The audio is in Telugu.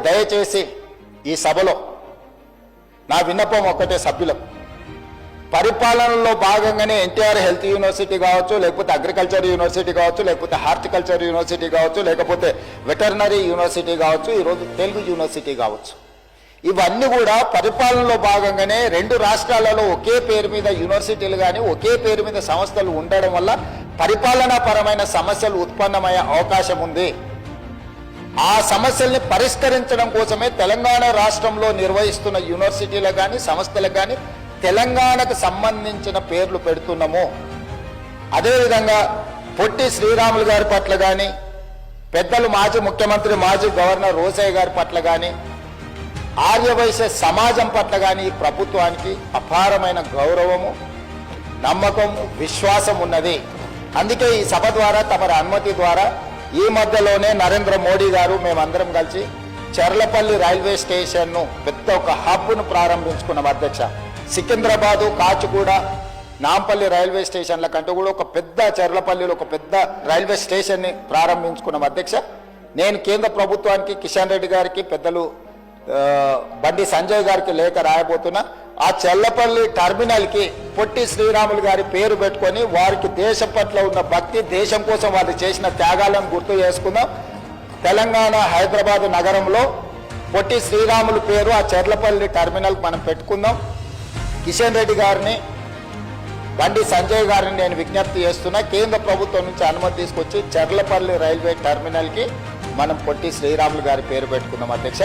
దయచేసి ఈ సభలో నా విన్నపం ఒక్కటే సభ్యులకు, పరిపాలనలో భాగంగానే ఎన్టీఆర్ హెల్త్ యూనివర్సిటీ కావచ్చు, లేకపోతే అగ్రికల్చర్ యూనివర్సిటీ కావచ్చు, లేకపోతే హార్టికల్చర్ యూనివర్సిటీ కావచ్చు, లేకపోతే వెటర్నరీ యూనివర్సిటీ కావచ్చు, ఈరోజు తెలుగు యూనివర్సిటీ కావచ్చు, ఇవన్నీ కూడా పరిపాలనలో భాగంగానే రెండు రాష్ట్రాలలో ఒకే పేరు మీద యూనివర్సిటీలు కానీ ఒకే పేరు మీద సంస్థలు ఉండడం వల్ల పరిపాలనాపరమైన సమస్యలు ఉత్పన్నమయ్యే అవకాశం ఉంది. ఆ సమస్యల్ని పరిష్కరించడం కోసమే తెలంగాణ రాష్ట్రంలో నిర్వహిస్తున్న యూనివర్సిటీలకు కానీ సంస్థలకు కానీ తెలంగాణకు సంబంధించిన పేర్లు పెడుతున్నాము. అదేవిధంగా పొట్టి శ్రీరాములు గారి పట్ల కానీ, పెద్దలు మాజీ ముఖ్యమంత్రి మాజీ గవర్నర్ రోసయ్య గారి పట్ల కానీ, ఆర్యవైశ్య సమాజం పట్ల కానీ ఈ ప్రభుత్వానికి అపారమైన గౌరవము, నమ్మకము, విశ్వాసం ఉన్నది. అందుకే ఈ సభ ద్వారా తమరి అనుమతి ద్వారా ఈ మధ్యలోనే నరేంద్ర మోడీ గారు మేమందరం కలిసి చెర్లపల్లి రైల్వే స్టేషన్ను పెద్ద ఒక హబ్ను ప్రారంభించుకున్నాం అధ్యక్ష. సికింద్రాబాదు, కాచిగూడ, నాంపల్లి రైల్వే స్టేషన్ల కంటే కూడా ఒక పెద్ద చెర్లపల్లిలో ఒక పెద్ద రైల్వే స్టేషన్ని ప్రారంభించుకున్నాం అధ్యక్ష. నేను కేంద్ర ప్రభుత్వానికి, కిషన్ రెడ్డి గారికి, పెద్దలు బండి సంజయ్ గారికి లేఖ రాయబోతున్నా. ఆ చెర్లపల్లి టర్మినల్కి పొట్టి శ్రీరాములు గారి పేరు పెట్టుకొని వారికి దేశం పట్ల ఉన్న భక్తి, దేశం కోసం వారు చేసిన త్యాగాలను గుర్తు చేసుకుందాం. తెలంగాణ హైదరాబాద్ నగరంలో పొట్టి శ్రీరాములు పేరు ఆ చెర్లపల్లి టర్మినల్ మనం పెట్టుకుందాం. కిషన్ రెడ్డి గారిని, బండి సంజయ్ గారిని నేను విజ్ఞప్తి చేస్తున్నా, కేంద్ర ప్రభుత్వం నుంచి అనుమతి తీసుకొచ్చి చెర్లపల్లి రైల్వే టర్మినల్కి మనం పొట్టి శ్రీరాములు గారి పేరు పెట్టుకుందాం అధ్యక్ష.